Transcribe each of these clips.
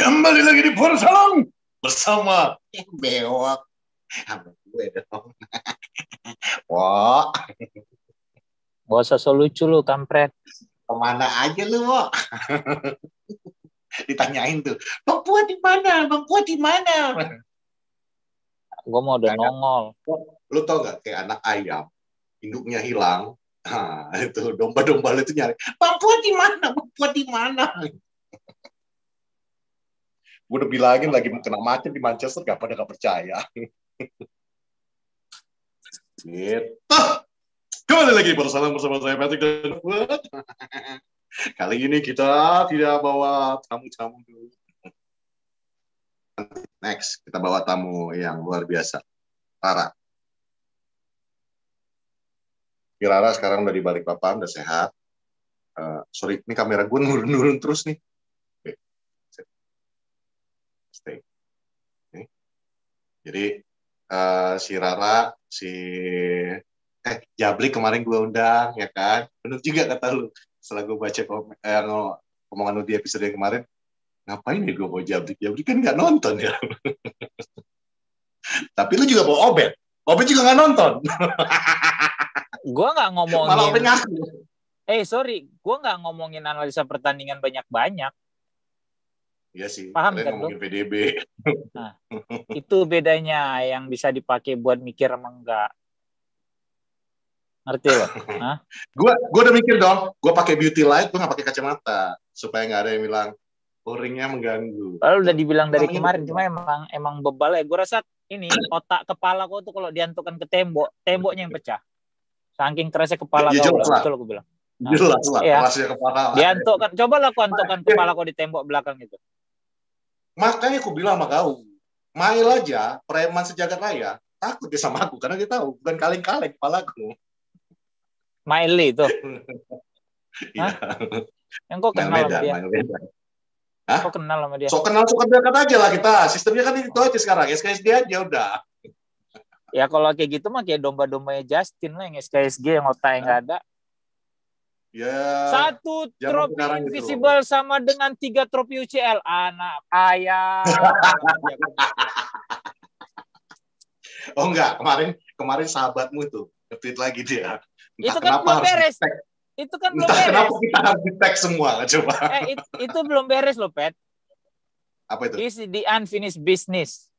Kembali lagi di Porsalam bersama Bewok. Sama gue dong. Wok. Gak usah so lucu lu, kampret. Kemana aja lu, Wok? Ditanyain tuh, Bang Puat di mana? Bang Puat di mana? Gue mau udah nongol. Lu tau gak kayak anak ayam, induknya hilang. Nah, itu domba-domba lu itu nyari, Bang Puat di mana? Bang Puat di mana? Gue udah bilangin lagi kena macet di Manchester, gak percaya. Gitu. Kembali lagi bersama saya Patrick dan Fuad. Kali ini kita tidak bawa tamu-tamu dulu. Next, kita bawa tamu yang luar biasa. Rara. Rara sekarang udah di Balikpapan, udah sehat. Sorry, ini kamera gue nurun terus nih. Stay. Okay. Jadi si Rara, Jablik kemarin gue undang, ya kan? Bener juga kata lu. Setelah gue baca omongan lu di episode yang kemarin, ngapain ya gue bawa Jablik? Jablik kan nggak nonton ya. Tapi lu juga bawa Obed. Obed juga nggak nonton. Gue nggak ngomongin. Malah Obed ngaku. Sorry, gue nggak ngomongin analisa pertandingan banyak-banyak. Iya sih. Paham kan ngomongin PDB. Nah, itu bedanya yang bisa dipakai buat mikir emang enggak. Ngerti lo? Gue udah mikir dong. Gue pakai beauty light, gue nggak pakai kacamata supaya nggak ada yang bilang ringnya mengganggu. Lalu udah dibilang dari kemarin, cuma emang bebal ya. Gue rasa ini otak kepala gue tuh kalau diantukkan ke temboknya yang pecah. Saking kerasnya kepala gue, betul gue bilang. Nah, jelas lah, iya. kerasnya kepala. Diantukkan, coba lah aku antukkan kepala kau di tembok belakang itu. Makanya aku bilang sama kau, Mail aja, preman sejagat raya, takut dia sama aku karena dia tahu bukan kaleng-kaleng kepalaku. Miley itu. Iya. Yang kau kenal sama dia. Hah? Kau kenal sama dia. So kenal suka dekat aja lah kita. Sistemnya kan itu aja sekarang. SKSD aja udah. Ya kalau kayak gitu mah kayak domba-dombanya Justin lah yang SKSG yang otaknya nggak ada. Ya. 1 trofi invisible gitu sama dengan 3 trofi UCL. Anak ayam. Oh enggak, kemarin sahabatmu itu nge-tweet lagi dia. Itu kan belum beres. Itu kan belum beres. Kenapa kita harus di-tag semua? Coba. Itu belum beres loh, Pet. Apa itu? This is the unfinished business.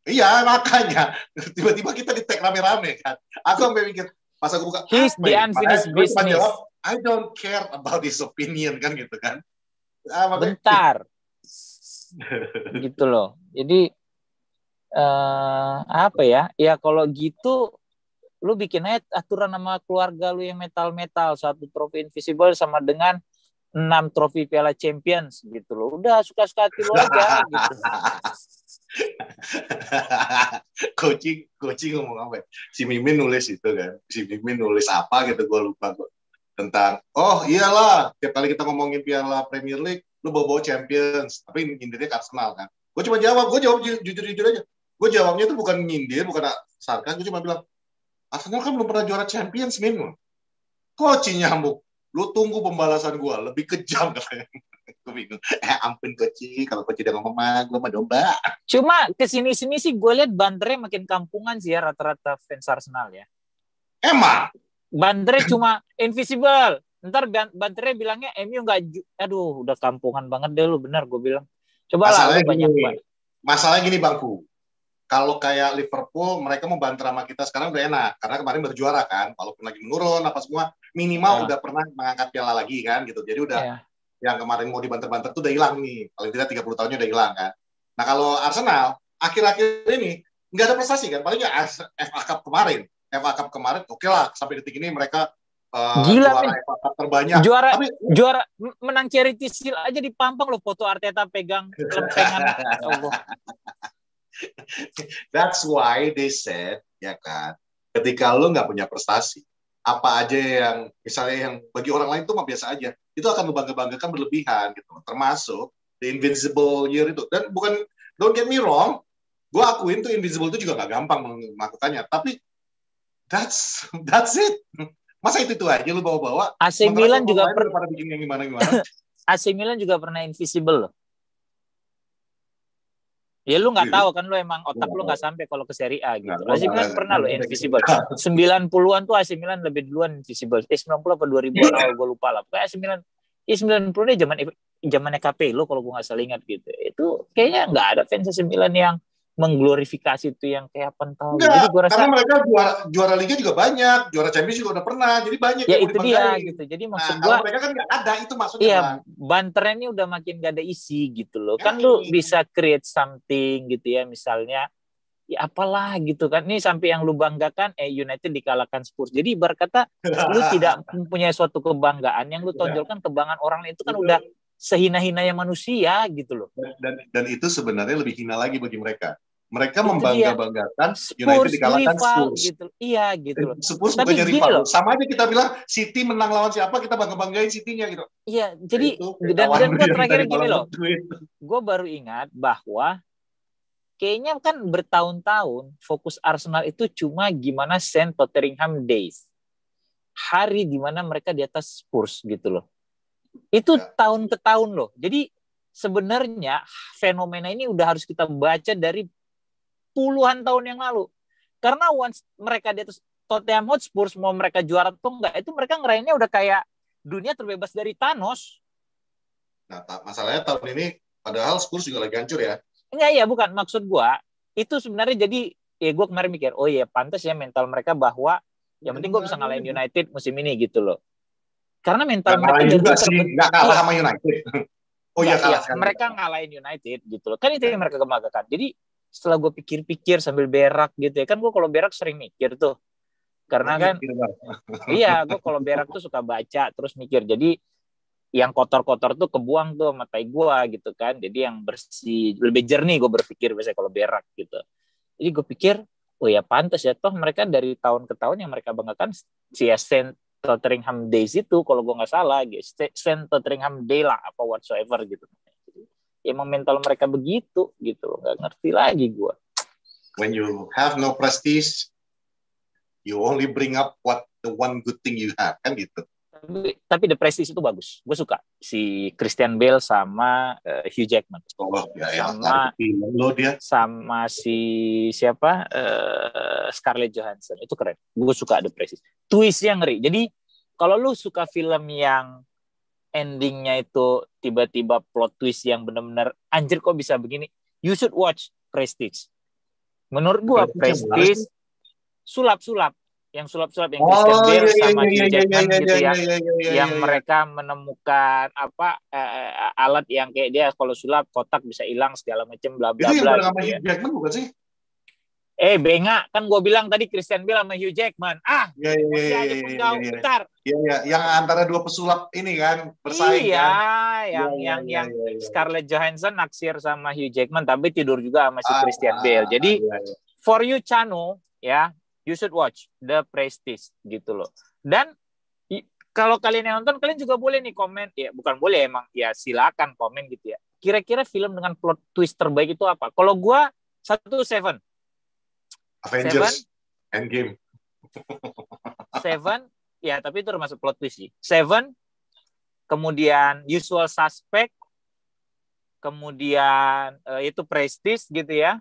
Iya, makanya. Tiba-tiba kita di-tag rame-rame kan. Aku sampai mikir, pas aku buka, he's the unfinished business. Jawab, I don't care about his opinion, kan gitu kan. Bentar. Gitu loh. Jadi, apa ya? Ya kalau gitu, lu bikin aja aturan sama keluarga lu yang metal-metal. 1 trofi invisible sama dengan 6 trofi Piala Champions gitu loh. Udah suka-suka hati lu aja gitu. Coaching ngomong apa? Si Mimin nulis itu kan. Si Mimin nulis apa gitu, gue lupa kok. Tentang, oh iyalah, tiap kali kita ngomongin Piala Premier League, lu bawa Champions. Tapi nyindirnya ke Arsenal kan. Gue cuma jawab jujur-jujur aja. Gue jawabnya tuh bukan nyindir, bukan sarkas. Gue cuma bilang, Arsenal kan belum pernah juara Champions, Min. Coaching nyambuk. Lu tunggu pembalasan gue, lebih kejam katanya. Gue bingung. Ampun Coach, kalau Coach udah ngomong mah, gue mah domba. Cuma kesini-sini sih gue lihat bandernya makin kampungan sih ya rata-rata fans Arsenal ya. Emang? Bandernya cuma invisible. Ntar bandernya bilangnya MU nggak, aduh udah kampungan banget deh lu, benar gue bilang. Coba lah lu banyak banget. Masalahnya gini Bangku. Kalau kayak Liverpool, mereka mau banter sama kita sekarang udah enak. Karena kemarin berjuara kan. Walaupun lagi menurun, apa semua, minimal udah pernah mengangkat piala lagi kan. gitu. Jadi udah, yang kemarin mau dibanter-banter tuh udah hilang nih. Paling tidak 30 tahunnya udah hilang kan. Nah kalau Arsenal, akhir-akhir ini, nggak ada prestasi kan. Paling nggak FA Cup kemarin. FA Cup kemarin, oke lah. Sampai detik ini mereka gila, juara FA Cup terbanyak. Juara menang Charity Shield aja dipampang loh foto Arteta pegang lempengan. Allah. That's why they said, ya kan, ketika lo nggak punya prestasi, apa aja yang, misalnya yang bagi orang lain itu mah biasa aja, itu akan membangga-banggakan berlebihan, gitu. Termasuk the Invincible Year itu. Dan bukan, don't get me wrong, gue akuin tuh Invincible itu juga nggak gampang melakukannya, tapi that's it. Masa itu aja lu bawa-bawa? AC Milan juga pernah bikin yang gimana-gimana. AC Milan juga pernah invisible loh. Ya lu nggak tahu kan, lu emang otak lu nggak sampai kalau ke Serie A gitu. AC Milan pernah lo Invisible. 90-an tuh AC Milan lebih duluan Invisible. 90 apa 2000-an awal gue lupa lah. Pokoknya AC Milan 90-nya zamannya Capello kalau gue nggak salah ingat gitu. Itu kayaknya nggak ada fans AC Milan yang mengglorifikasi itu yang kayak pentol. Enggak, Jadi gue rasa karena mereka juara liga juga banyak, juara Champions juga udah pernah, jadi banyak ya yang itu dia gitu. Jadi maksud Nah, gue, kalau mereka kan nggak ada, itu maksudnya iya, Bang. banternya ini udah makin gak ada isi gitu loh. Ya, Kan lu bisa create something gitu ya, misalnya ya apalah gitu kan. Ini sampai yang lu banggakan United dikalahkan Spurs. Jadi berkata lu tidak mempunyai suatu kebanggaan, yang lu tonjolkan kebanggaan orang lain itu kan udah sehina-hinanya manusia gitu loh. Dan itu sebenarnya lebih hina lagi bagi mereka. Mereka membangga-banggakan United dikalahkan Spurs. Gitu. Iya gitu loh. Spurs bukannya rival. Sama aja kita bilang City menang lawan siapa, kita bangga-banggain City-nya gitu. Iya, jadi dan gue terakhir gini loh. Gue baru ingat bahwa kayaknya kan bertahun-tahun fokus Arsenal itu cuma gimana St. Tottenham Days. Hari dimana mereka di atas Spurs gitu loh. Itu tahun ke tahun loh. Jadi sebenarnya fenomena ini udah harus kita baca dari puluhan tahun yang lalu. Karena once mereka di atas Tottenham Hotspur, mau mereka juara atau enggak, itu mereka ngerayainnya udah kayak dunia terbebas dari Thanos. Nah, masalahnya tahun ini padahal Spurs juga lagi hancur ya. Enggak, ya bukan. Maksud gue, itu sebenarnya jadi, ya gue kemarin mikir, oh iya pantas ya mental mereka bahwa yang penting gue bisa ngalahin United musim ini gitu loh. Karena mental mereka juga sih, nggak kalah sama United. Oh iya, kalah iya, mereka ngalahin United gitu loh. Kan itu yang mereka kebanggakan. Jadi setelah gue pikir-pikir sambil berak gitu ya, kan gue kalau berak sering mikir tuh. Karena kan, iya, gue kalau berak tuh suka baca, terus mikir. Jadi yang kotor-kotor tuh kebuang tuh sama tai gue gitu kan. Jadi yang bersih, lebih jernih gue berpikir biasanya kalau berak gitu. Jadi gue pikir, oh ya pantas ya, toh mereka dari tahun ke tahun yang mereka banggakan si St. Tottenham Days itu, kalau gue nggak salah, St. Tottenham Day lah, apa whatsoever gitu. Emang mental mereka begitu gitu, nggak ngerti lagi gue. When you have no prestige, you only bring up what the one good thing you have, kan gitu. Tapi The Prestige itu bagus, gue suka si Christian Bale sama Hugh Jackman. Sama si siapa Scarlett Johansson, itu keren. Gue suka The Prestige. Twistnya ngeri. Jadi kalau lu suka film yang endingnya itu tiba-tiba plot twist yang benar-benar anjir kok bisa begini, you should watch Prestige. Menurut gue Prestige sulap-sulap yang Christian Bale sama Hugh Jackman gitu ya, yang mereka menemukan apa alat yang kayak dia kalau sulap kotak bisa hilang segala macam bla bla bla. Itu yang bareng sama Hugh Jackman bukan sih? Bengak kan gue bilang tadi Christian Bale sama Hugh Jackman. Masih aja penggaul bentar. Iya, yang antara dua pesulap ini kan bersaing kan. Yang Scarlett Johansson naksir sama Hugh Jackman tapi tidur juga sama si Christian Bale. Jadi for you Chano ya, you should watch The Prestige gitu loh. Dan kalau kalian yang nonton, kalian juga boleh nih komen. Ya bukan boleh emang, ya silakan komen gitu ya. Kira-kira film dengan plot twist terbaik itu apa? Kalau gue Seven. Avengers Endgame. Seven, ya tapi itu termasuk plot twist sih. Seven, kemudian Usual Suspect, kemudian itu Prestige gitu ya.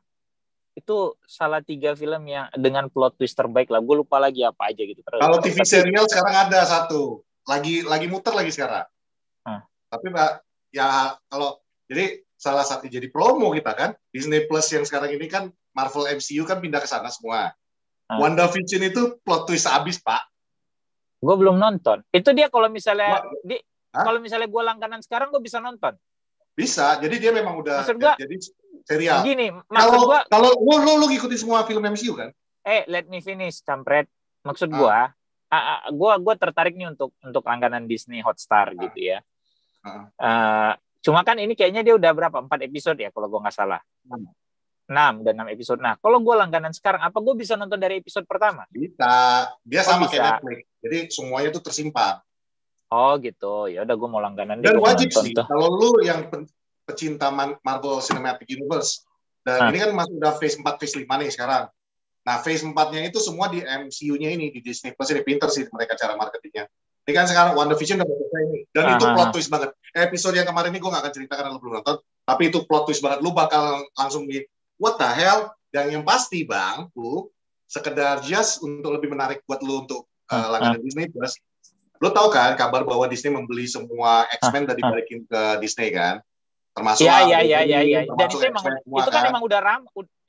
Itu salah 3 film yang dengan plot twist terbaik lah. Gue lupa lagi apa aja gitu. Kalau TV serial sekarang ada satu. Lagi muter lagi sekarang. Tapi Mbak, ya kalau jadi salah satu jadi promo kita kan. Disney Plus yang sekarang ini kan Marvel MCU kan pindah ke sana semua. WandaVision itu plot twist abis, Pak. Gue belum nonton. Itu dia kalau misalnya kalau misalnya gue langganan sekarang gue bisa nonton. Bisa. Jadi dia memang udah jadi serial. Gini, maksud gua kalau lu ngikutin semua film MCU kan? Let me finish, Campret. Maksud gua tertarik nih untuk langganan Disney Hotstar gitu ya. Cuma kan ini kayaknya dia udah berapa? 4 episode ya kalau gua nggak salah. 6 episode. Nah, kalau gua langganan sekarang, apa gua bisa nonton dari episode pertama? Bisa. Dia sama kayak Netflix. Jadi semuanya tuh tersimpan. Oh gitu. Ya udah gua mau langganan. Dan wajib sih kalau lu yang pecinta Marvel Cinematic Universe. Dan ini kan masuk udah phase 4, phase 5 nih sekarang. Nah, phase 4-nya itu semua di MCU-nya ini, di Disney Plus ini. Pinter sih mereka cara marketingnya. Ini kan sekarang WandaVision udah selesai ini. Dan itu plot twist banget. Episode yang kemarin ini gue gak akan cerita karena lu belum nonton. Tapi itu plot twist banget. Lu bakal langsung what the hell? Yang pasti bang, sekedar just untuk lebih menarik buat lu untuk langganan Disney Plus. Lu tahu kan kabar bahwa Disney membeli semua X-Men dan dibalikin ke Disney kan? Termasuk Iya. Dan itu kan kan? emang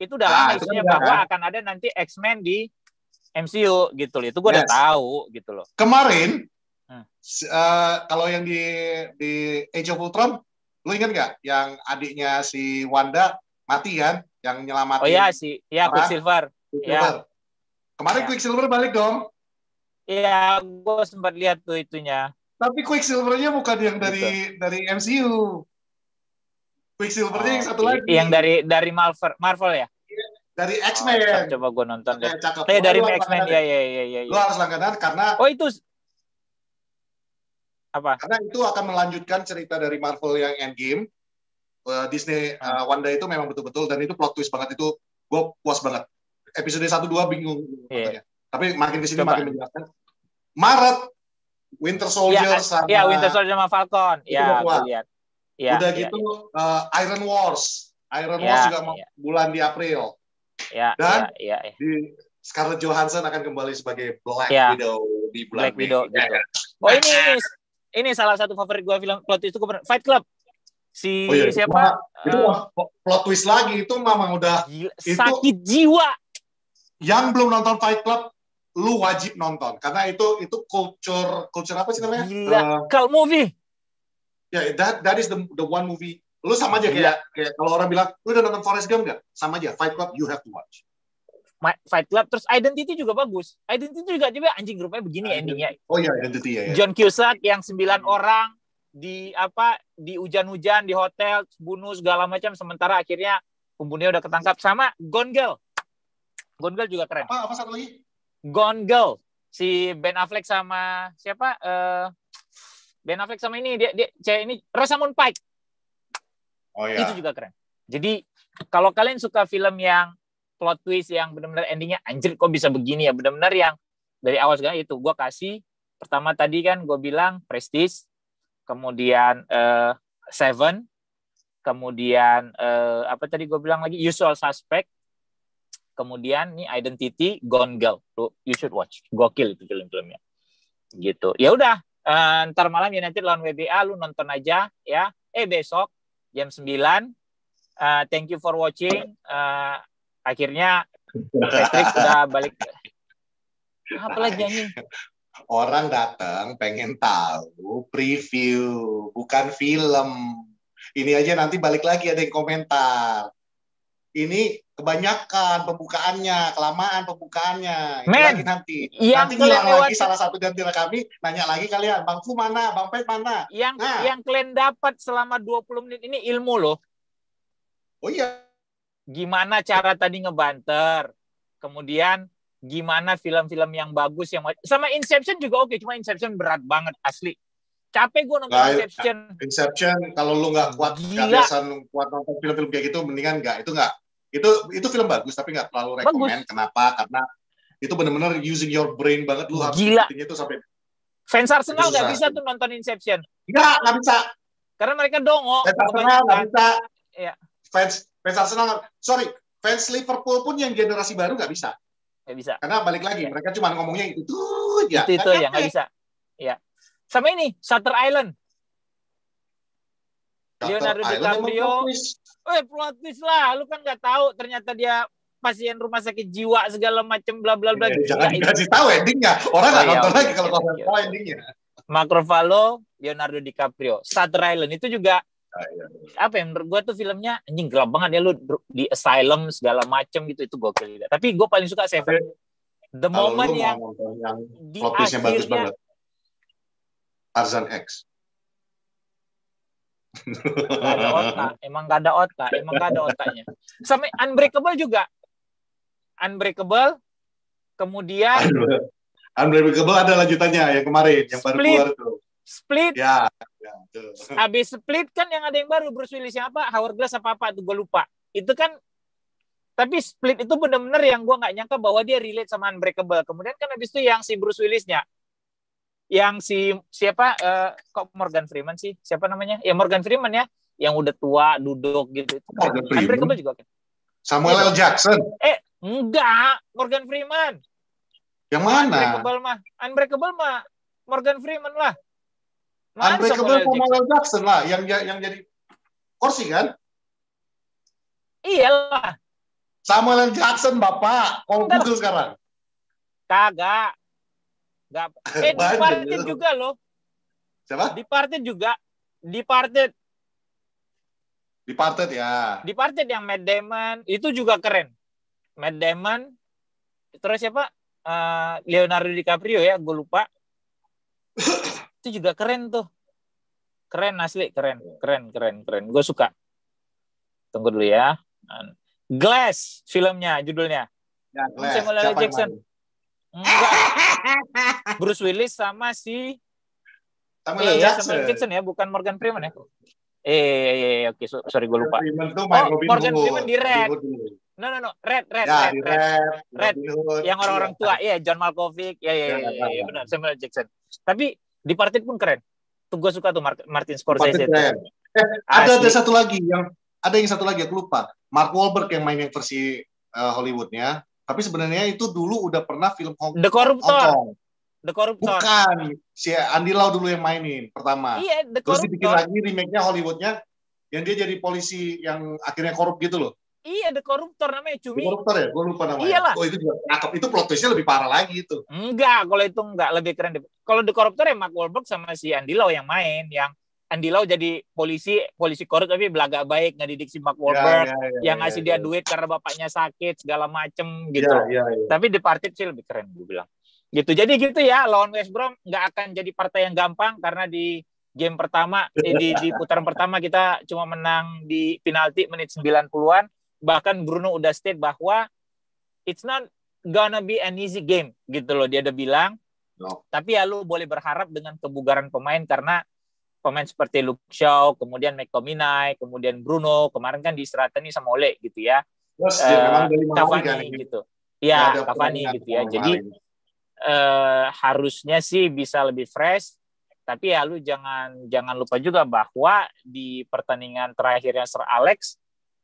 itu udah lama isunya bahwa akan ada nanti X-Men di MCU gitu loh. Itu gue udah tahu gitu loh. Kemarin kalau yang di Age of Ultron, lu ingat nggak yang adiknya si Wanda mati kan? Yang nyelamatin. Oh iya Quicksilver. Ya. Kemarin Quicksilver balik dong. Iya, gue sempat lihat tuh itunya. Tapi Quicksilver-nya bukan yang dari MCU. Quicksilver-nya yang satu lagi. Yang dari Marvel ya? Dari X-Men. Coba gue nonton deh. Cakep. Dari X-Men ya. Lu harus langganan karena itu apa? Karena itu akan melanjutkan cerita dari Marvel yang Endgame. Disney Wanda itu memang betul-betul dan itu plot twist banget, itu gue puas banget. Episode 1-2 bingung katanya. Tapi makin kesini makin menjelaskan. Maret Winter Soldier sama Winter Soldier sama Falcon. Ya, gue lihat. Udah gitu Iron Wars juga bulan di April. Dan di Scarlett Johansson akan kembali sebagai Black Widow di bulan Mei. Gitu. Oh ini salah satu favorit gue film plot twist itu Fight Club. Siapa? Itu plot twist lagi, itu memang udah sakit jiwa. Yang belum nonton Fight Club, lu wajib nonton karena itu culture apa sih namanya? Cult movie. That is the one movie. Lu sama aja kayak kalau orang bilang, lu udah nonton Forrest Gump nggak? Sama aja, Fight Club you have to watch. Fight Club, terus Identity juga bagus. Identity juga coba anjing grupnya begini endingnya. Oh iya, Identity ya. John Cusack yang 9 orang di hujan-hujan di hotel bunuh segala macam, sementara akhirnya pembunuhnya udah ketangkap. Sama Gone Girl juga keren. Apa satu lagi? Gone Girl si Ben Affleck sama siapa? Ben Affleck sama ini dia cewek ini Rosamund Pike. Oh iya. Itu juga keren. Jadi kalau kalian suka film yang plot twist yang benar-benar endingnya anjir kok bisa begini ya, benar-benar yang dari awal segala itu gue kasih. Pertama tadi kan gue bilang Prestige, kemudian Seven, kemudian apa tadi gue bilang lagi Usual Suspect, kemudian nih Identity, Gone Girl. You should watch, gokil itu film-filmnya gitu. Ya udah, ntar malam United lawan WBA lu nonton aja ya. Besok jam 9. Thank you for watching. Akhirnya Patrick udah balik. Apa lagi anjing? Orang datang pengen tahu preview, bukan film. Ini aja nanti balik lagi ada yang komentar. Ini kebanyakan pembukaannya, kelamaan pembukaannya. Itu lagi nanti. Nanti hilang lagi salah satu di antara kami, nanya lagi kalian, Bang Fu mana, Bang Pet mana? Yang kalian dapat selama 20 menit ini ilmu loh. Oh iya. Gimana cara tadi ngebanter, kemudian gimana film-film yang bagus yang sama Inception juga oke, cuma Inception berat banget asli, capek gue nonton Inception kalau lu nggak biasa kuat nonton film-film kayak gitu, mendingan nggak, itu film bagus tapi nggak terlalu rekomend. Kenapa? Karena itu benar-benar using your brain banget, lu harus ngikutinnya itu sampai fans Arsenal nggak bisa tuh nonton Inception, nggak bisa karena mereka dongo. Fans Arsenal nggak bisa. Ya. Fans Arsenal, fans Liverpool pun yang generasi baru nggak bisa. Nggak bisa. Karena balik lagi, mereka cuma ngomongnya itu ya. Itu ya nggak bisa. Ya. Sama ini Shutter Island. Leonardo DiCaprio. Plot twist lah, lu kan nggak tahu ternyata dia pasien rumah sakit jiwa segala macam bla bla bla. Jangan dikasih tahu endingnya. Orang nggak nonton lagi kalau nggak tahu endingnya. Mark Ruffalo, Leonardo DiCaprio, Shutter Island itu juga. Apa yang menurut gue tuh filmnya anjing gelap banget ya, lu di asylum segala macem gitu, itu gokil juga. Tapi gue paling suka Seven. The moment yang di akhirnya Tarzan X. Emang gak ada otaknya. Sampai Unbreakable juga. Kemudian Unbreakable ada lanjutannya yang kemarin, yang baru keluar tuh. Split. Ya. Habis Split kan yang ada yang baru, Bruce Willis apa? Hourglass apa tuh gue lupa. Itu kan, tapi Split itu benar-benar yang gue nggak nyangka bahwa dia relate sama Unbreakable. Kemudian kan habis itu yang si Bruce Willisnya, yang siapa? Kok Morgan Freeman sih? Siapa namanya? Ya Morgan Freeman ya, yang udah tua duduk gitu. Itu Unbreakable juga kan. Samuel L. Jackson. Enggak, Morgan Freeman. Yang mana? Unbreakable mah Morgan Freeman lah. Unbreakable Samuel L. Jackson lah, yang jadi kursi kan? Iyalah. Samuel L. Jackson, Bapak. Kalau Google sekarang. Kagak. Departed juga loh. Siapa? Departed juga. Departed ya. Departed yang Matt Damon itu juga keren. Matt Damon. Terus siapa? Leonardo DiCaprio ya, gue lupa. Itu juga keren tuh. Keren asli, keren. Gue suka. Tunggu dulu ya. Glass filmnya, judulnya. Ya, Glass. Samuel L. Jackson. Enggak. Bruce Willis sama si Samuel Jackson ya, bukan Morgan Freeman ya. Oke, sorry gue lupa. Morgan Freeman di Red. No, Red. Ya, Red. Yang orang-orang tua, John Malkovich, benar, Samuel Jackson. Tapi Departed pun keren. Tuh gue suka tuh Martin Scorsese itu. Ada satu lagi aku lupa. Mark Wahlberg yang main yang versi Hollywoodnya. Tapi sebenarnya itu dulu udah pernah film The Corruptor. Bukan, si Andy Lau dulu yang mainin pertama. Iya, The Terus Corruptor. dibikin lagi remake-nya Hollywoodnya yang dia jadi polisi yang akhirnya korup gitu loh. Iya, The Corruptor namanya, Cumi. The Corruptor ya? Gue lupa namanya. Iyalah. Oh, itu juga cakep. Itu plot twist-nya lebih parah lagi itu. Enggak, kalau itu enggak, lebih keren. Kalau The Corruptor ya Mark Wahlberg sama si Andy Lau yang main, yang Andy Lau jadi polisi korup tapi belagak baik, ngedidik si Mark Wahlberg, yang ngasih dia duit karena bapaknya sakit segala macem gitu. Tapi Departed sih lebih keren, gue bilang. Gitu. Jadi gitu ya, lawan West Brom nggak akan jadi partai yang gampang karena di game pertama di putaran pertama kita cuma menang di penalti menit 90-an. Bahkan Bruno udah state bahwa it's not gonna be an easy game gitu loh, dia udah bilang. No. Tapi ya lu boleh berharap dengan kebugaran pemain karena pemain seperti Luke Shaw, kemudian McTominay, kemudian Bruno, kemarin kan diistirahatkan nih sama Ole gitu ya. Cavani gitu. Iya, Cavani gitu ya. Jadi harusnya sih bisa lebih fresh, tapi ya lu jangan lupa juga bahwa di pertandingan terakhirnya Sir Alex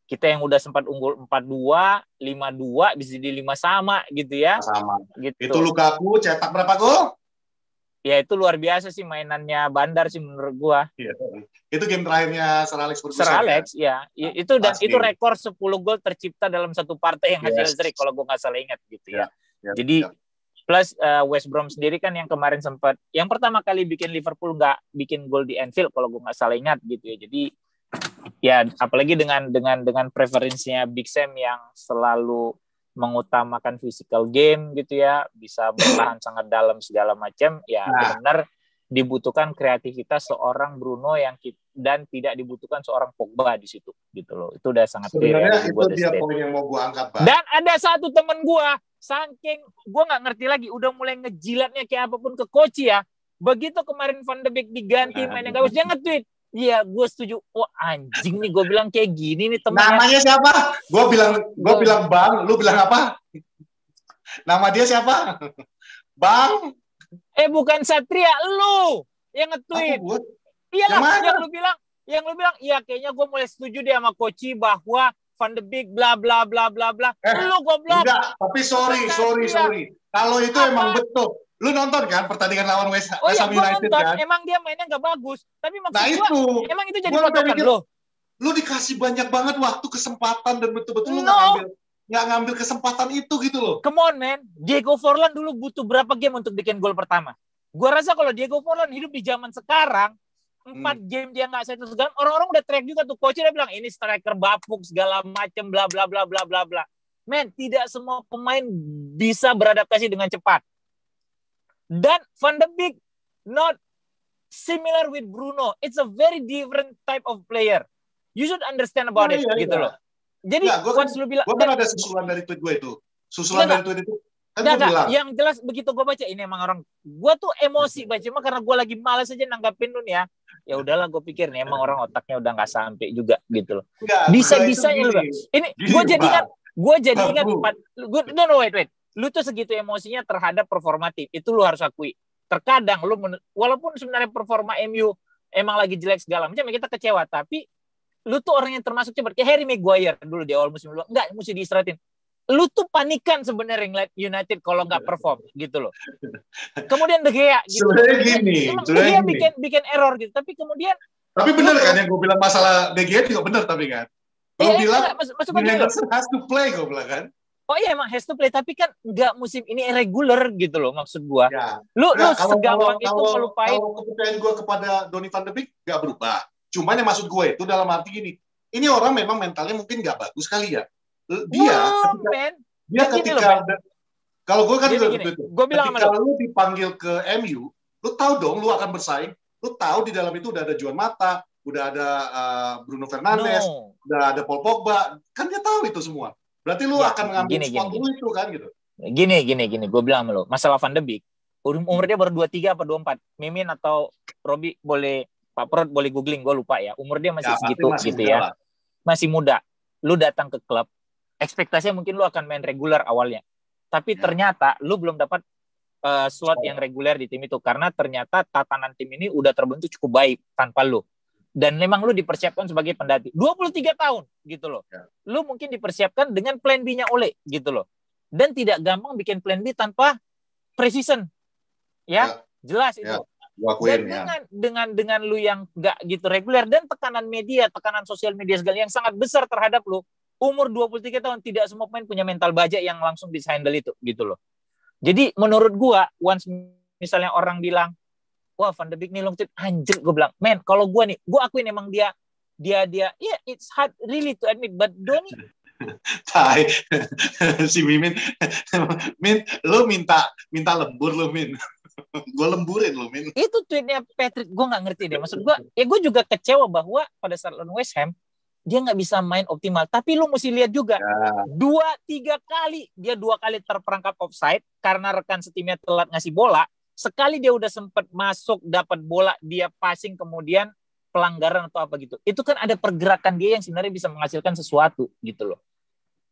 kita yang udah sempat unggul 4-2, 5-2 bisa jadi 5 sama gitu ya. Sama. Gitu. Itu Lukaku cetak berapa gol? Ya itu luar biasa sih mainannya Bandar sih menurut gua. Iya. Itu game terakhirnya Sir Alex Ferguson. Sir Alex ya. Itu dan itu rekor 10 gol tercipta dalam satu partai yang hasil seri kalau gua nggak salah ingat gitu ya. Jadi plus West Brom sendiri kan yang kemarin sempat yang pertama kali bikin Liverpool nggak bikin gol di Anfield kalau gue nggak salah ingat gitu ya. Jadi ya apalagi dengan preferensinya Big Sam yang selalu mengutamakan physical game gitu ya, bisa bertahan sangat dalam segala macam ya. Benar dibutuhkan kreativitas seorang Bruno dan tidak dibutuhkan seorang Pogba di situ gitu loh. Itu udah sangat sebenarnya itu dia poin yang mau gue angkat, Pak. Dan ada satu temen gue saking gue nggak ngerti lagi udah mulai ngejilatnya kayak apapun ke coach ya. Begitu kemarin Van de Beek diganti main yang gak bagus, dia nge-tweet, iya gue setuju. Oh anjing nih, gue bilang kayak gini nih temen. Namanya siapa? Gue bilang Bang, lu bilang apa? Nama dia siapa? Bang? Bukan Satria, lu yang nge-tweet. Iyalah, yang lu bilang, iya kayaknya gue mulai setuju deh sama coach bahwa Van de Beek bla bla bla bla bla. Lu goblok. Enggak, tapi sorry. Kalau itu emang betul. Lu nonton kan pertandingan lawan West Ham United nonton. Kan? Emang dia mainnya nggak bagus. Tapi maksud emang itu jadi patokan lo. Lu dikasih banyak banget waktu kesempatan dan betul-betul lu nggak ngambil kesempatan itu gitu loh. Come on man, Diego Forlan dulu butuh berapa game untuk bikin gol pertama? Gua rasa kalau Diego Forlan hidup di zaman sekarang 4 game dia nggak settle segala, orang-orang udah track juga tuh, coach dia bilang ini striker bapuk segala macem bla bla bla bla bla bla. Men, tidak semua pemain bisa beradaptasi dengan cepat. Dan Van de Beek not similar with Bruno. It's a very different type of player. You should understand about it gitu loh. Jadi once lu bilang, gue kan ada susulan dari tweet gue itu. Dari tweet itu yang jelas begitu gue baca ini emang orang gue tuh emosi baca, cuma karena gue lagi malas aja nanggapin lu nih ya. Ya udahlah, gue pikir nih emang orang otaknya udah nggak sampai juga gitu loh. Bisa-bisanya lu. Ini gue jadi ingat wait. Lu tuh segitu emosinya terhadap performatif. Itu lu harus akui. Terkadang lu walaupun sebenarnya performa MU emang lagi jelek segala macam, kita kecewa, tapi Lu tuh orang yang termasuk cepat. Kayak Harry Maguire dulu di awal musim dulu. Enggak, mesti diistirahatin. Lu tuh panikan sebenarnya ngeliat United kalau nggak perform gitu loh. Kemudian De Gea gitu. Sebenarnya gini. Emang De Gea bikin error gitu. Tapi kemudian tapi benar kan yang gue bilang masalah De Gea juga benar tapi kan. Gue bilang Henderson has to play, gue bilang kan. Oh iya emang has to play, tapi kan nggak musim ini irregular gitu loh maksud gue. Ya. Lu segampang itu melupain. Kalau kepercayaan gue kepada Donny van de Beek nggak berubah. Cuman yang maksud gue itu dalam arti gini, ini orang memang mentalnya mungkin nggak bagus kali ya. Dia ketika kalau gue kan gue bilang ketika lu dipanggil ke MU, lu tahu dong lu akan bersaing. Lu tahu di dalam itu udah ada Juan Mata, udah ada Bruno Fernandes, udah ada Paul Pogba, kan dia tahu itu semua. Berarti lu akan ngambil spot dulu itu kan gitu. Gini, gue bilang sama lu, masalah Van de Beek, umurnya baru 23 apa 24. Mimin atau Robi boleh, Pak Prod boleh googling, gue lupa ya. Umur dia masih segitu gitu ya. Masih muda. Lu datang ke klub, ekspektasinya mungkin lu akan main reguler awalnya. Tapi ternyata lu belum dapat slot yang reguler di tim itu. Karena ternyata tatanan tim ini udah terbentuk cukup baik tanpa lu. Dan memang lu dipersiapkan sebagai pendati. 23 tahun gitu loh. Lu mungkin dipersiapkan dengan plan B-nya Ole gitu loh. Dan tidak gampang bikin plan B tanpa precision. Ya. Jelas itu. Dan dengan lu yang enggak gitu reguler dan tekanan media, tekanan sosial media segala yang sangat besar terhadap lu, umur 23 tahun tidak semua pemain punya mental baja yang langsung bisa handle itu gitu loh. Jadi menurut gua once misalnya orang bilang wah Van de Beek nih long term, anjir gue bilang, men kalau gue nih, gue akuin emang dia it's hard really to admit, but Donny si Min, lu minta lembur lu Min, gue lemburin lu Min. Itu tweetnya Patrick, gue nggak ngerti deh, maksud gue, gue juga kecewa bahwa pada saat lawan West Ham dia nggak bisa main optimal, tapi lu mesti lihat juga 2-3 kali dia 2 kali terperangkap offside karena rekan setimnya telat ngasih bola. Sekali dia udah sempat masuk, dapat bola, dia passing, kemudian pelanggaran atau apa gitu. Itu kan ada pergerakan dia yang sebenarnya bisa menghasilkan sesuatu gitu loh.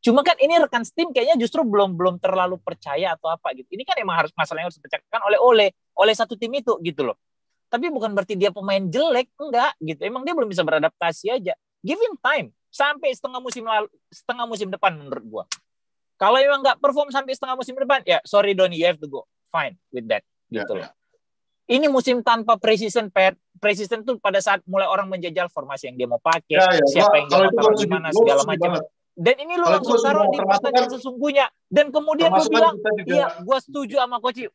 Cuma kan ini rekan tim kayaknya justru belum terlalu percaya atau apa gitu. Ini kan emang harus masalah yang harus dipecahkan oleh satu tim itu gitu loh. Tapi bukan berarti dia pemain jelek, enggak gitu. Emang dia belum bisa beradaptasi aja. Give him time. Sampai setengah musim depan menurut gua. Kalau emang nggak perform sampai setengah musim depan, ya sorry Donny, you have to go. Fine with that. Gitu loh. Ini musim tanpa precision tuh pada saat mulai orang menjajal formasi yang dia mau pakai, siapa yang dia mau taruh di mana segala macam. Dan ini lu langsung taruh di pertandingan sesungguhnya dan kemudian gue bilang, iya, gue setuju sama coach.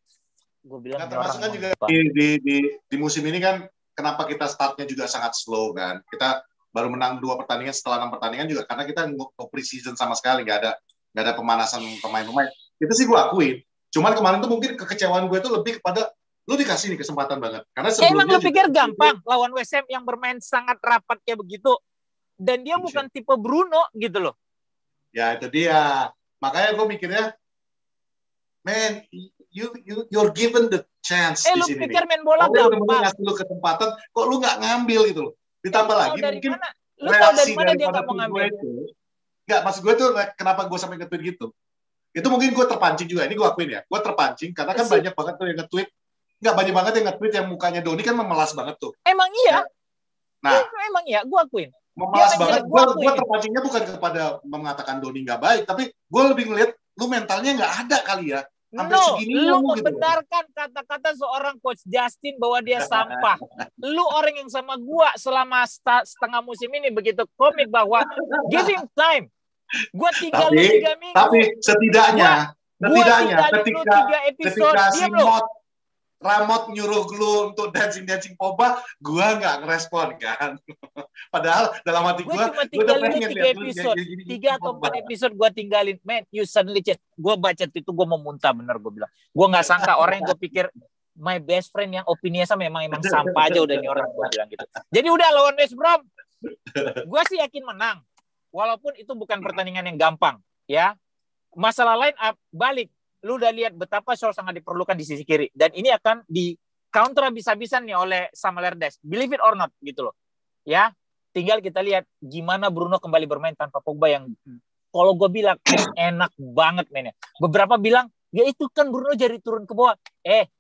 Gue bilang termasuk kan juga di musim ini kan kenapa kita startnya juga sangat slow kan. Kita baru menang 2 pertandingan setelah 6 pertandingan juga karena kita no pre-season sama sekali, nggak ada pemanasan pemain-pemain. Itu sih gue akuin. Cuman kemarin tuh mungkin kekecewaan gue tuh lebih kepada lu dikasih nih kesempatan banget. Karena emang lu pikir gampang lawan West Ham yang bermain sangat rapat kayak begitu dan dia bukan tipe Bruno gitu loh. Ya itu dia. Makanya gue mikirnya, man, you're given the chance di sini. Lu pikir main bola gampang? Ngasih lu kesempatan, kok lu nggak ngambil gitu loh. Ditambah lagi mungkin lu tahu dari mana dia nggak mau ngambil? Nggak, maksud gue tuh kenapa gue sampai nge-tweet gitu. Itu mungkin gue terpancing juga. Ini gue akuin ya. Gue terpancing karena kan banyak banget tuh yang nge-tweet. Nggak, banyak banget yang nge-tweet yang mukanya Donny kan memelas banget tuh. Emang iya? Nah, emang iya. Gue akuin. Memelas banget. Gue terpancingnya bukan kepada mengatakan Donny nggak baik. Tapi gue lebih ngeliat, lu mentalnya nggak ada kali ya. Sampai segini lu membenarkan gitu. Kata-kata seorang Coach Justin bahwa dia sampah. Lu orang yang sama gue selama setengah musim ini begitu komik bahwa give him time. Gue tinggal 3 minggu. Tapi setidaknya ketika si Ramot nyuruh lu untuk dancing Pogba, gue nggak ngerespon kan. Padahal dalam hati gue cuma tinggalin 3 episode, 3 atau 4 episode gue tinggalin. Man, you suddenly change. Gue baca itu gue mau muntah bener gue bilang. Gue nggak sangka orang yang gue pikir my best friend yang opininya sama emang sampah aja udah nih orang, gue bilang gitu. Jadi udah lawan West Brom, gue sih yakin menang. Walaupun itu bukan pertandingan yang gampang, ya. Masalah line up balik. Lu udah lihat betapa Shaw sangat diperlukan di sisi kiri. Dan ini akan di counter habis-habisan nih oleh Sam Allardyce. Believe it or not, gitu loh. Ya, tinggal kita lihat gimana Bruno kembali bermain tanpa Pogba yang kalau gue bilang enak banget mainnya. Beberapa bilang, ya itu kan Bruno jadi turun ke bawah.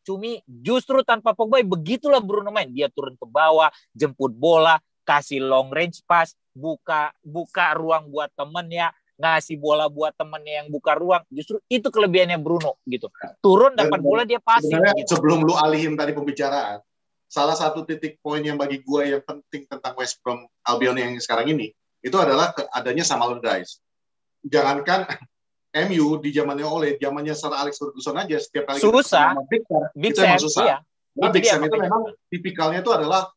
Cumi, justru tanpa Pogba begitulah Bruno main. Dia turun ke bawah, jemput bola, kasih long range pass, buka ruang buat temennya, ngasih bola buat temennya yang buka ruang. Justru itu kelebihannya Bruno gitu. Turun dapat bola dia passing. Sebenarnya gitu. Sebelum lu alihin tadi pembicaraan, salah satu titik poin yang bagi gue yang penting tentang West Brom Albion yang sekarang ini, itu adalah adanya Sam Allardyce. Jangankan MU di zamannya zamannya Sir Alex Ferguson aja, setiap kali susah. Big Sam, itu emang susah. Iya. Nah, Big Sam itu memang tipikalnya itu adalah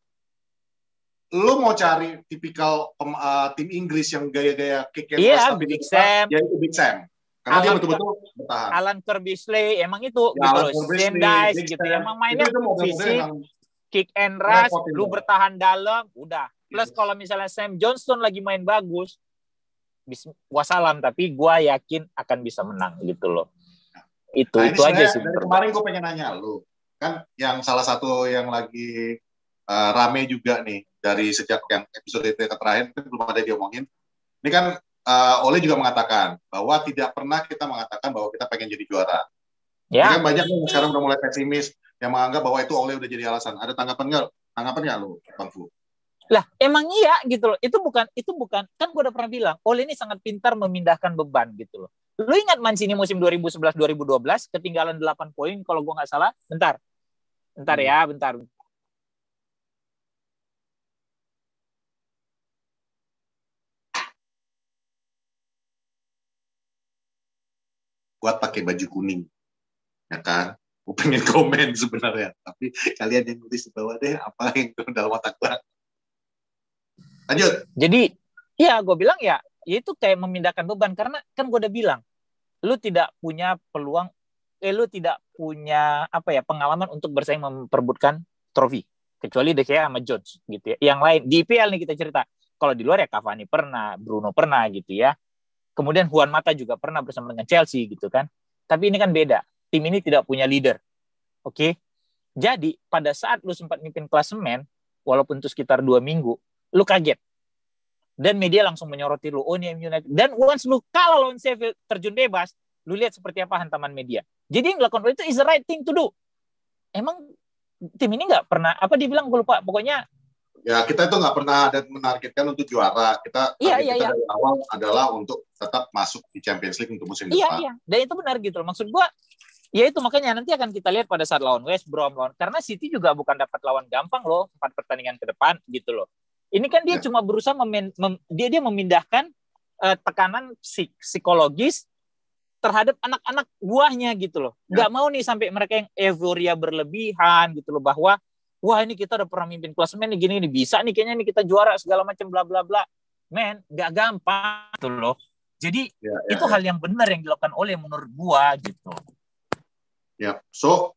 lo mau cari tipikal tim Inggris yang gaya-gaya kick and pass, tapi Big Sam. Ya itu Big Sam. Karena dia betul-betul bertahan. Alan Kirbysley, emang itu gitu loh. Sam Dice gitu. Emang mainnya fisik, kick and rush, lu bertahan dalam, udah. Plus kalau misalnya Sam Johnston lagi main bagus, wassalam, tapi gue yakin akan bisa menang gitu loh. Itu aja sih. Dari kemarin gue pengen nanya lu, kan yang salah satu yang lagi rame juga nih dari sejak yang episode terakhir itu belum ada diomongin. Ini kan Ole juga mengatakan bahwa tidak pernah kita mengatakan bahwa kita pengen jadi juara. Ya. Kan banyak yang sekarang udah mulai pesimis yang menganggap bahwa itu Ole udah jadi alasan. Ada tanggapan nggak lu, Bang Fu? Lah, emang iya gitu loh. Itu bukan kan gue udah pernah bilang, Ole ini sangat pintar memindahkan beban gitu loh. Lu ingat Mancini musim 2011-2012 ketinggalan 8 poin kalau gue nggak salah? Bentar ya. Buat pakai baju kuning, ya kan? Gue pengen komen sebenarnya, tapi kalian yang nulis di bawah deh apa yang dalam otak gue. Lanjut. Jadi, ya gue bilang ya itu kayak memindahkan beban karena kan gue udah bilang, lu tidak punya peluang, lu tidak punya pengalaman untuk bersaing memperebutkan trofi kecuali De Gea sama Jones gitu ya. Yang lain di IPL nih kita cerita. Kalau di luar ya Cavani pernah, Bruno pernah gitu ya. Kemudian Juan Mata juga pernah bersama dengan Chelsea gitu kan. Tapi ini kan beda. Tim ini tidak punya leader. Oke. Jadi pada saat lu sempat mimpin klasemen, walaupun itu sekitar 2 minggu, lu kaget. Dan media langsung menyoroti lu. Oh ini United. Dan once lu kalah lawan Sheffield terjun bebas, lu lihat seperti apa hantaman media. Jadi yang dilakukan itu is the right thing to do. Emang tim ini nggak pernah, dia bilang gue lupa. Pokoknya ya kita itu nggak pernah ada menargetkan untuk juara. Kita dari awal adalah untuk tetap masuk di Champions League untuk musim depan. Iya. Dan itu benar gitu loh. Maksud gue, ya itu makanya nanti akan kita lihat pada saat lawan West Brom, karena City juga bukan dapat lawan gampang loh 4 pertandingan ke depan gitu loh. Ini kan dia cuma berusaha dia memindahkan tekanan psikologis terhadap anak-anak buahnya gitu loh. Nggak mau nih sampai mereka yang euforia berlebihan gitu loh, bahwa wah ini kita udah pernah mimpin klasemen nih gini bisa nih kayaknya nih kita juara segala macam bla bla bla. Men, nggak gampang gitu loh. Jadi itu hal yang benar yang dilakukan oleh menurut gua gitu. Ya, so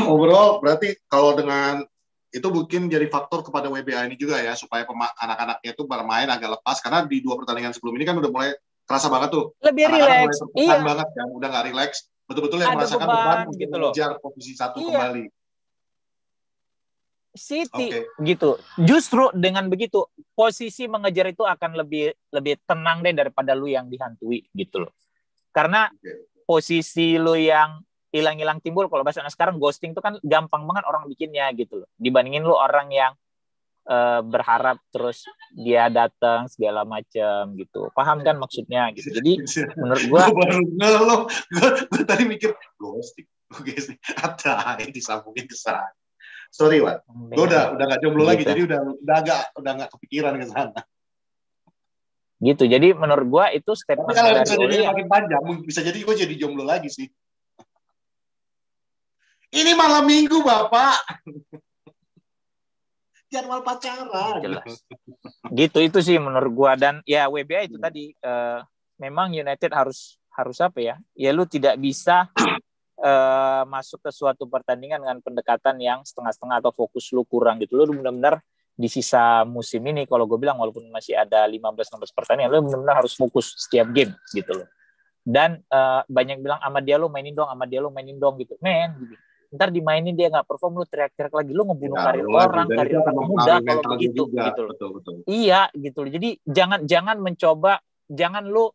overall berarti kalau dengan itu mungkin jadi faktor kepada WBA ini juga ya, supaya anak-anaknya itu bermain agak lepas, karena di 2 pertandingan sebelum ini kan udah mulai kerasa banget tuh. Lebih rileks. Iya. Banget kan, udah nggak rileks. Betul-betul yang merasakan beban gitu untuk mengejar posisi 1 kembali. City gitu. Justru dengan begitu, posisi mengejar itu akan lebih tenang deh daripada lu yang dihantui gitu loh. Karena posisi lu yang hilang-hilang timbul, kalau bahasa sekarang ghosting itu kan gampang banget orang bikinnya gitu loh. Dibandingin lu orang yang berharap terus dia datang segala macam gitu. Paham kan maksudnya gitu. Jadi menurut gua gue tadi mikir ghosting. Ada yang disambungin ke sana. Sorry, Wan. Gue udah nggak jomblo gitu. Lagi, jadi udah nggak kepikiran ke sana. Gitu. Jadi menurut gue itu statement dari Ole makin panjang, bisa jadi gue jadi jomblo lagi sih. Ini malam minggu, Bapak. Jadwal pacaran. Jelas. Gitu itu sih menurut gue. Dan ya WBA itu tadi memang United harus apa ya? Ya lu tidak bisa masuk ke suatu pertandingan dengan pendekatan yang setengah-setengah atau fokus lu kurang gitu. Lu benar-benar di sisa musim ini kalau gue bilang walaupun masih ada 15-16 pertandingan, lu benar-benar harus fokus setiap game gitu loh. Dan banyak bilang sama dia lu mainin dong gitu. Men, gitu. Ntar dimainin dia nggak perform, lu teriak-teriak lagi, lu ngebunuh karir orang, karir muda kalau begitu gitu loh. Betul. Iya gitu loh. Jadi jangan mencoba, jangan lu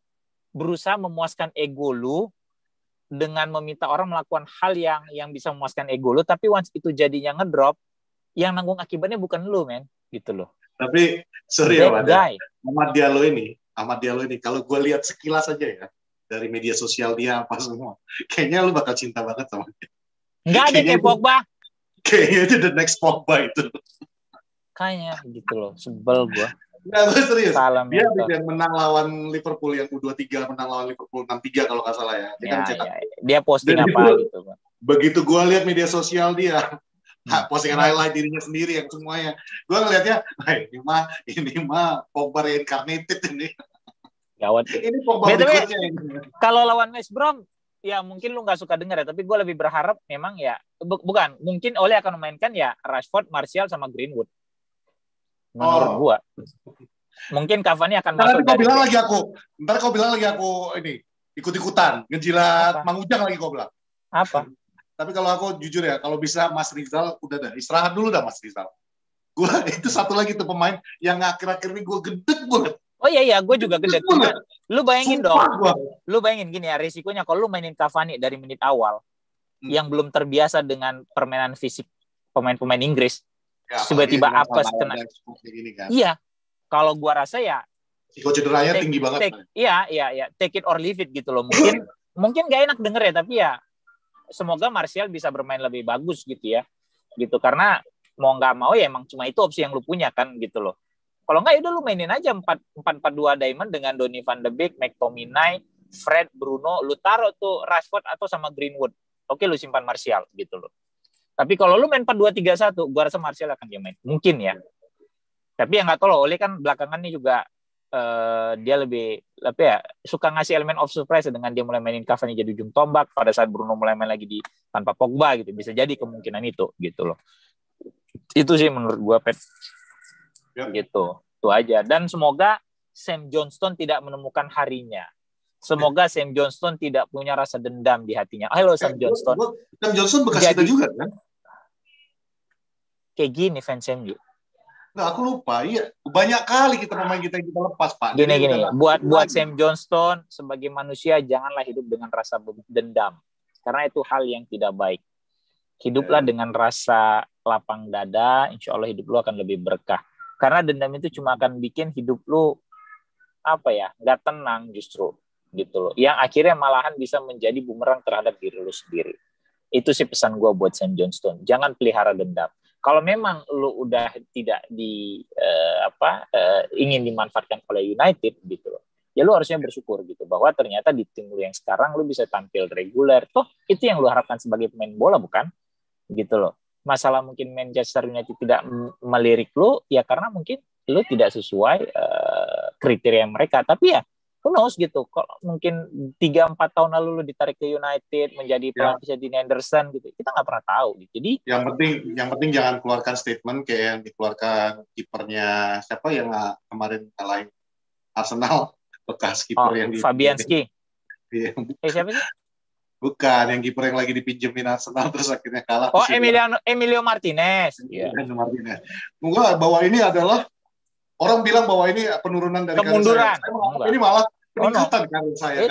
berusaha memuaskan ego lu dengan meminta orang melakukan hal yang bisa memuaskan ego lu, tapi once itu jadinya ngedrop, yang nanggung akibatnya bukan lu, men, gitu loh. Tapi sorry ya, That Wada. guy. Ahmad Diallo ini, kalau gue lihat sekilas aja ya, dari media sosial dia apa semua, kayaknya lu bakal cinta banget sama dia. Nggak ada kayak Pogba. Kayaknya itu the next Pogba itu. Kayaknya gitu loh, sebel gue. Nggak, gue serius. Salah Dia mental. yang menang lawan Liverpool yang U23, menang lawan Liverpool 6-3 kalau nggak salah ya. Dia kan cetak. Dia posting Dan apa gitu. Begitu gue lihat media sosial dia, postingan highlight dirinya sendiri yang semuanya, gue ngelihatnya, ini mah Pogba reincarnated ini. Gawat. Ini Pogba berikutnya ini. Kalau lawan West Brom, ya mungkin lu nggak suka dengar ya, tapi gue lebih berharap memang ya, bukan, mungkin Ole akan memainkan ya Rashford, Martial, sama Greenwood. Menurut gue. Mungkin Cavani akan masuk. Ntar kau bilang lagi aku ini ikut-ikutan, ngejilat Mang Ujang lagi kau bilang. Apa? Tapi kalau aku jujur ya, kalau bisa Mas Rizal udah dah istirahat dulu dah Mas Rizal. Gue itu satu lagi tuh pemain yang akhir-akhir ini gue gedek banget. Oh iya, gue juga gede. Lu bayangin dong, lu bayangin gini ya, risikonya kalau lu mainin Cavani dari menit awal, yang belum terbiasa dengan permainan fisik pemain-pemain Inggris, ya, tiba-tiba apa kena. Kan. Iya, kalau gue rasa ya, risiko cederanya tinggi banget. Iya, take it or leave it gitu loh. Mungkin gak enak denger ya, tapi ya, semoga Martial bisa bermain lebih bagus gitu ya, gitu karena mau nggak mau ya emang cuma itu opsi yang lu punya kan gitu loh. Kalau nggak, ya udah lu mainin aja 4-4-2 Diamond dengan Donny van de Beek, McTominay, Fred, Bruno, lu taruh tuh Rashford atau sama Greenwood. Oke, lu simpan Martial gitu loh. Tapi kalau lu main 4-2-3-1, gua rasa Martial akan dia main. Mungkin ya. Tapi yang nggak tahu loh, Ole kan belakangan ini juga dia lebih suka ngasih elemen of surprise dengan dia mulai mainin Cavani jadi ujung tombak pada saat Bruno mulai main lagi tanpa Pogba gitu. Bisa jadi kemungkinan itu gitu loh. Itu sih menurut gua, Pet. Gitu, itu aja. Dan semoga Sam Johnstone tidak menemukan harinya. Semoga Sam Johnstone tidak punya rasa dendam di hatinya. Halo Sam Johnstone. Sam Johnstone bekas kita juga kan? Kayak gini fans MU. Nggak, aku lupa. Iya, banyak kali kita pemain kita lepas, Pak. Gini. Buat Sam Johnstone sebagai manusia janganlah hidup dengan rasa dendam. Karena itu hal yang tidak baik. Hiduplah dengan rasa lapang dada, insya Allah hidup lu akan lebih berkah. Karena dendam itu cuma akan bikin hidup lu nggak tenang justru gitu loh. Yang akhirnya malahan bisa menjadi bumerang terhadap diri lu sendiri. Itu sih pesan gue buat Sam Johnstone. Jangan pelihara dendam. Kalau memang lu udah tidak ingin dimanfaatkan oleh United gitu loh, ya lu harusnya bersyukur gitu bahwa ternyata di tim lu yang sekarang lu bisa tampil reguler. Toh itu yang lu harapkan sebagai pemain bola, bukan? Gitu loh. Masalah mungkin Manchester United tidak melirik lu ya karena mungkin lu tidak sesuai kriteria mereka. Tapi ya who knows gitu. Kalau mungkin 3-4 tahun lalu lu ditarik ke United menjadi pelatih Dean Henderson gitu, kita nggak pernah tahu gitu. Jadi yang penting jangan keluarkan statement kayak yang dikeluarkan kipernya siapa yang kemarin kalahin Arsenal, bekas kiper yang Fabianski. Siapa sih? Bukan, yang kiper yang lagi dipinjemin Arsenal terus akhirnya kalah. Oh, Emilio Martinez. Iya. Martinez. Enggak, bahwa ini adalah orang bilang bahwa ini penurunan dari kemunduran. Ini malah peningkatan karir saya.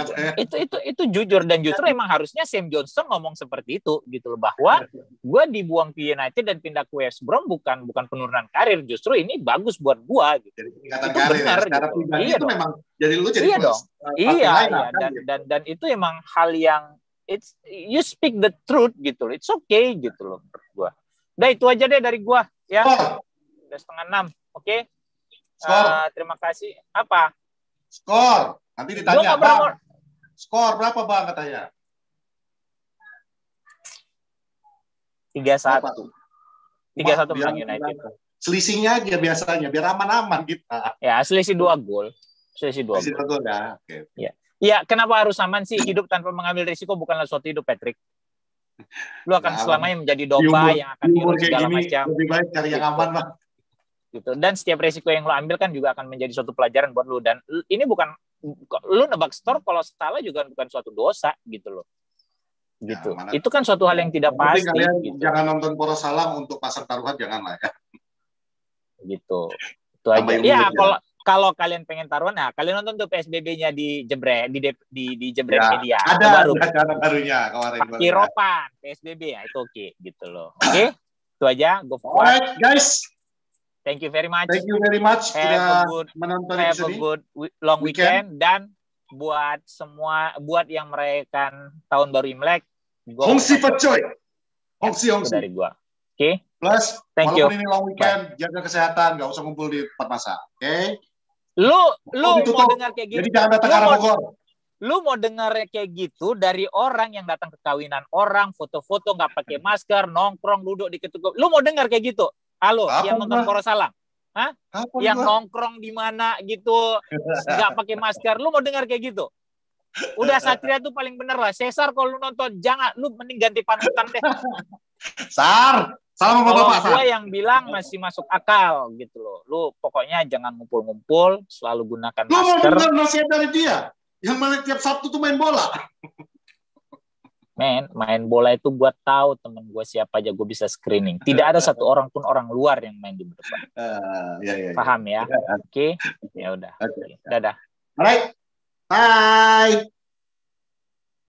Itu jujur, dan justru emang harusnya Sam Johnstone ngomong seperti itu gitu loh, bahwa gue dibuang ke United dan pindah ke West Brom bukan penurunan karir, justru ini bagus buat gue gitu. Itu benar gitu. Iya itu memang jadi lu jadi dan itu emang hal yang you speak the truth gitu loh. It's okay gitu loh menurut gue. Udah itu aja deh dari gue ya. Udah 5:30. Oke. Terima kasih. Apa? Skor. Nanti ditanya, Bang. Skor berapa, Bang, katanya? 3-1. 3-1 menang United. Selisihnya aja biasanya, biar aman-aman kita. Ya, selisih 2 gol. Selisih 2 gol. Ya. Okay. Ya, kenapa harus aman sih? Hidup tanpa mengambil risiko bukanlah suatu hidup, Patrick. Lu akan selamanya menjadi domba yang akan diurut segala macam. Lebih baik cari yang aman, Bang. Gitu. Dan setiap resiko yang lo ambil kan juga akan menjadi suatu pelajaran buat lo, dan ini bukan lo nebak skor kalau salah juga bukan suatu dosa gitu loh. Gitu. Ya, itu kan suatu hal yang tidak pasti. Gitu. Jangan nonton Poros Salang untuk pasang taruhan, janganlah ya. Gitu. Itu aja. Ya, kalau kalian pengen taruhan, nah kalian nonton tuh PSBB-nya di Jebrek di Jebrek Media. Ada barunya kemarin. Kiropan PSBB ya, itu oke gitu loh. Oke? Itu aja. Go for Alright, guys. Thank you very much. Thank you very much sudah menonton have episode a good long weekend. Dan buat yang merayakan tahun baru Imlek, Hongsi Pacoy. Hongsi. Dari gua. Oke. Plus, thank walaupun you. ini long weekend, jaga kesehatan, nggak usah ngumpul di tempat masak. Oke? Lu mau dengar kayak gitu? Jadi jangan datang ke arah Bogor. Lu mau dengar kayak gitu dari orang yang datang ke kawinan orang, foto-foto nggak pakai masker, nongkrong duduk di ketuk. Lu mau dengar kayak gitu? Halo, yang nonton Poros Salang. Hah? Yang nongkrong di mana gitu, nggak pakai masker. Lu mau dengar kayak gitu? Udah Satria tuh paling bener lah. Cesar kalau lu nonton, jangan. Lu mending ganti panutan deh. Sar, salam sama Bapak. Kalau gue yang bilang masih masuk akal gitu loh. Lu pokoknya jangan ngumpul-ngumpul, selalu gunakan masker. Lu mau dengar nasihat dari dia? Yang mana tiap Sabtu tuh main bola. Main bola itu gue tahu temen gue siapa aja gue bisa screening. Tidak ada satu orang pun orang luar yang main di depan. Paham ya? Oke. Ya udah. Okay. Dadah. Alright. Bye.